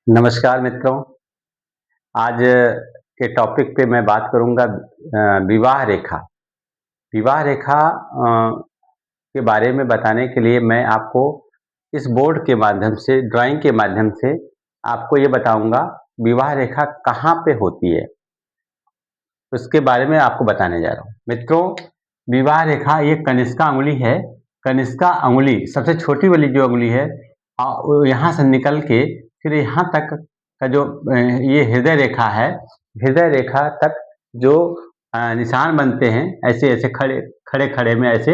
नमस्कार मित्रों। आज के टॉपिक पे मैं बात करूंगा विवाह रेखा। विवाह रेखा के बारे में बताने के लिए मैं आपको इस बोर्ड के माध्यम से, ड्राइंग के माध्यम से आपको ये बताऊंगा विवाह रेखा कहाँ पे होती है, उसके बारे में आपको बताने जा रहा हूँ। मित्रों, विवाह रेखा ये कनिष्का अंगुली है। कनिष्का अंगुली सबसे छोटी वाली जो अंगुली है, वो यहाँ से निकल के फिर यहाँ तक का जो ये हृदय रेखा है, हृदय रेखा तक जो निशान बनते हैं, ऐसे ऐसे खड़े खड़े खड़े में, ऐसे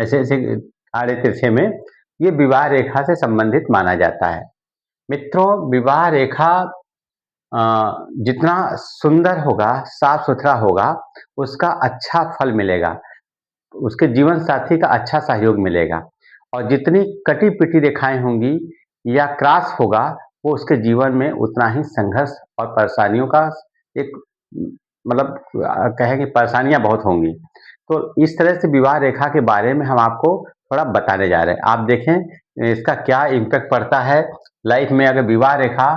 ऐसे ऐसे आड़े तिरछे में, ये विवाह रेखा से संबंधित माना जाता है। मित्रों, विवाह रेखा जितना सुंदर होगा, साफ सुथरा होगा, उसका अच्छा फल मिलेगा, उसके जीवन साथी का अच्छा सहयोग मिलेगा। और जितनी कटी पिटी रेखाएं होंगी या क्रॉस होगा, वो उसके जीवन में उतना ही संघर्ष और परेशानियों का एक मतलब कहें कि परेशानियां बहुत होंगी। तो इस तरह से विवाह रेखा के बारे में हम आपको थोड़ा बताने जा रहे हैं। आप देखें इसका क्या इम्पैक्ट पड़ता है लाइफ में। अगर विवाह रेखा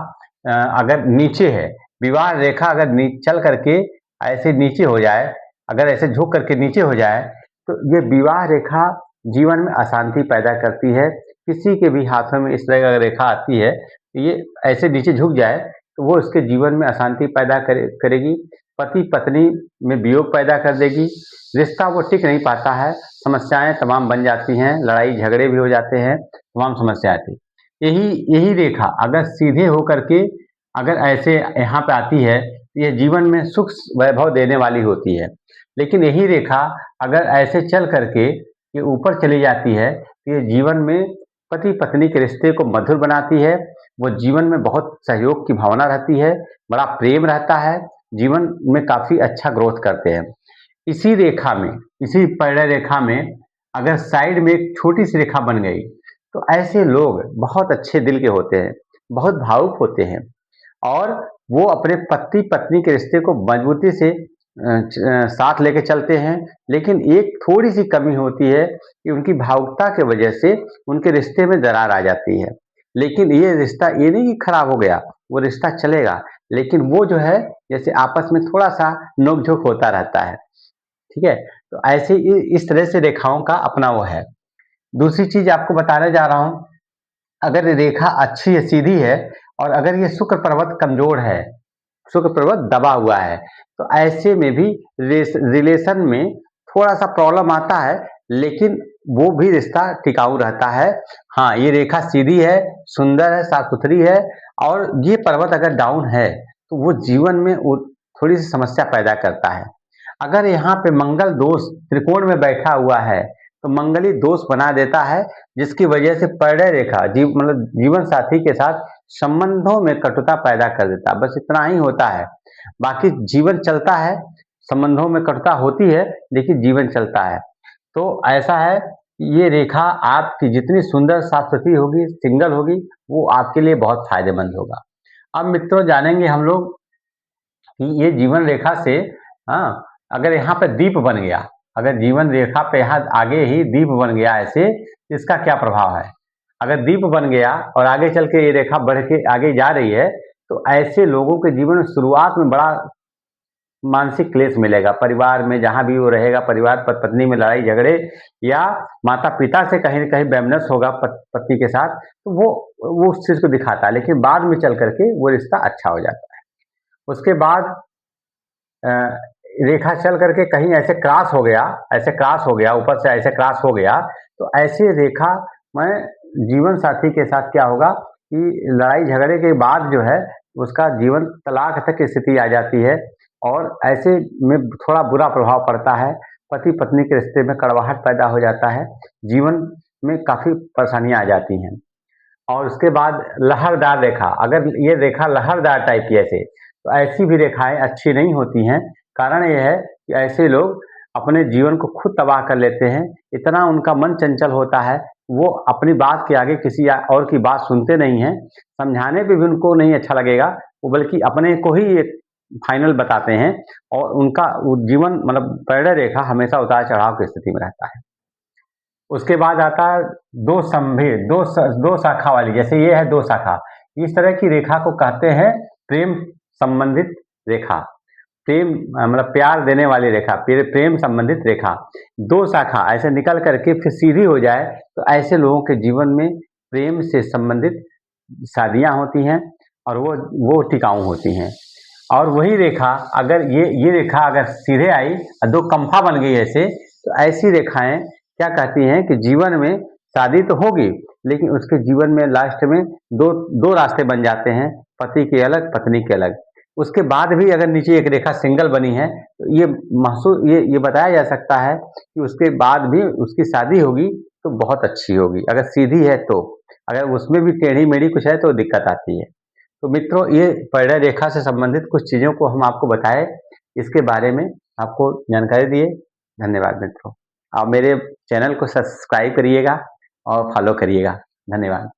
अगर नीचे है, विवाह रेखा अगर चल करके ऐसे नीचे हो जाए, अगर ऐसे झुक करके नीचे हो जाए, तो ये विवाह रेखा जीवन में अशांति पैदा करती है। किसी के भी हाथों में इस तरह का रेखा आती है, ये ऐसे नीचे झुक जाए तो वो उसके जीवन में अशांति पैदा करेगी, पति पत्नी में वियोग पैदा कर देगी, रिश्ता वो टिक नहीं पाता है, समस्याएं तमाम बन जाती हैं, लड़ाई झगड़े भी हो जाते हैं, तमाम समस्याएं आती। यही यही रेखा अगर सीधे होकर के अगर ऐसे यहाँ पे आती है, तो ये जीवन में सुख वैभव देने वाली होती है। लेकिन यही रेखा अगर ऐसे चल करके ये ऊपर चली जाती है, तो ये जीवन में पति पत्नी के रिश्ते को मधुर बनाती है। वो जीवन में बहुत सहयोग की भावना रहती है, बड़ा प्रेम रहता है, जीवन में काफ़ी अच्छा ग्रोथ करते हैं। इसी रेखा में, इसी पैरल रेखा में अगर साइड में एक छोटी सी रेखा बन गई, तो ऐसे लोग बहुत अच्छे दिल के होते हैं, बहुत भावुक होते हैं, और वो अपने पति पत्नी के रिश्ते को मजबूती से साथ लेके चलते हैं। लेकिन एक थोड़ी सी कमी होती है कि उनकी भावुकता के वजह से उनके रिश्ते में दरार आ जाती है। लेकिन ये रिश्ता ये नहीं कि खराब हो गया, वो रिश्ता चलेगा, लेकिन वो जो है जैसे आपस में थोड़ा सा नोक-झोंक होता रहता है। ठीक है? तो ऐसे इस तरह से रेखाओं का अपना वो है। दूसरी चीज़ आपको बताने जा रहा हूँ, अगर रेखा अच्छी है, सीधी है, और अगर ये शुक्र पर्वत कमज़ोर है, शुक्र पर्वत दबा हुआ है, तो ऐसे में भी रिलेशन में थोड़ा-सा प्रॉब्लम आता है, लेकिन वो भी रिश्ता टिकाऊ रहता है। हाँ, ये रेखा सीधी है, सुंदर है, साफ-सुथरी है, और ये पर्वत अगर डाउन है, तो वो जीवन में वो थोड़ी-सी समस्या पैदा करता है। अगर यहाँ पे मंगल दोष त्रिकोण में बैठा हुआ है, तो मंगली दोष बना देता है, जिसकी वजह से परिणय रेखा मतलब जीवन साथी के साथ संबंधों में कटुता पैदा कर देता है। बस इतना ही होता है, बाकी जीवन चलता है, संबंधों में कटुता होती है, लेकिन जीवन चलता है। तो ऐसा है, ये रेखा आपकी जितनी सुंदर साफ-सुथरी होगी, सिंगल होगी, वो आपके लिए बहुत फायदेमंद होगा। अब मित्रों, जानेंगे हम लोग कि ये जीवन रेखा से, हाँ, अगर यहाँ पे दीप बन गया, अगर जीवन रेखा पे यहाँ आगे ही दीप बन गया ऐसे, इसका क्या प्रभाव है? अगर दीप बन गया और आगे चल के ये रेखा बढ़ के आगे जा रही है, तो ऐसे लोगों के जीवन में शुरुआत में बड़ा मानसिक क्लेश मिलेगा। परिवार में जहाँ भी वो रहेगा, परिवार पत्नी में लड़ाई झगड़े, या माता पिता से कहीं न कहीं वैमनस्य होगा पति के साथ, तो वो उस चीज़ को दिखाता है, लेकिन बाद में चल करके वो रिश्ता अच्छा हो जाता है। उसके बाद अ, रेखा चल करके कहीं ऐसे क्रॉस हो गया, ऐसे क्रॉस हो गया, ऊपर से ऐसे क्रॉस हो गया, तो ऐसी रेखा में जीवन साथी के साथ क्या होगा कि लड़ाई झगड़े के बाद जो है उसका जीवन तलाक तक की स्थिति आ जाती है, और ऐसे में थोड़ा बुरा प्रभाव पड़ता है, पति पत्नी के रिश्ते में कड़वाहट पैदा हो जाता है, जीवन में काफ़ी परेशानियाँ आ जाती हैं। और उसके बाद लहरदार रेखा, अगर ये रेखा लहरदार टाइप की ऐसे, तो ऐसी भी रेखाएँ अच्छी नहीं होती हैं। कारण ये है कि ऐसे लोग अपने जीवन को खुद तबाह कर लेते हैं, इतना उनका मन चंचल होता है, वो अपनी बात के आगे किसी और की बात सुनते नहीं हैं, समझाने पे भी उनको नहीं अच्छा लगेगा, वो बल्कि अपने को ही एक फाइनल बताते हैं, और उनका वो जीवन मतलब पैरल रेखा हमेशा उतार-चढ़ाव की स्थिति में रहता है। उसके बाद आता है दो सँभे, दो शाखा वाली, जैसे ये है दो शाखा, इस तरह की रेखा को कहते हैं प्रेम संबंधित रेखा। प्रेम मतलब प्यार देने वाली रेखा, प्रेम संबंधित रेखा। 2 शाखा ऐसे निकल करके फिर सीधी हो जाए तो ऐसे लोगों के जीवन में प्रेम से संबंधित शादियाँ होती हैं और वो टिकाऊ होती हैं। और वही रेखा अगर ये रेखा अगर सीधे आई और 2 कम्फा बन गई ऐसे, तो ऐसी रेखाएँ क्या कहती हैं कि जीवन में शादी तो होगी, लेकिन उसके जीवन में लास्ट में 2 रास्ते बन जाते हैं, पति के अलग, पत्नी के अलग। उसके बाद भी अगर नीचे एक रेखा सिंगल बनी है, तो ये बताया जा सकता है कि उसके बाद भी उसकी शादी होगी तो बहुत अच्छी होगी, अगर सीधी है तो। अगर उसमें भी टेढ़ी-मेढ़ी कुछ है तो दिक्कत आती है। तो मित्रों, ये परिणय रेखा से संबंधित कुछ चीज़ों को हम आपको बताए, इसके बारे में आपको जानकारी दिए। धन्यवाद मित्रों। आप मेरे चैनल को सब्सक्राइब करिएगा और फॉलो करिएगा। धन्यवाद।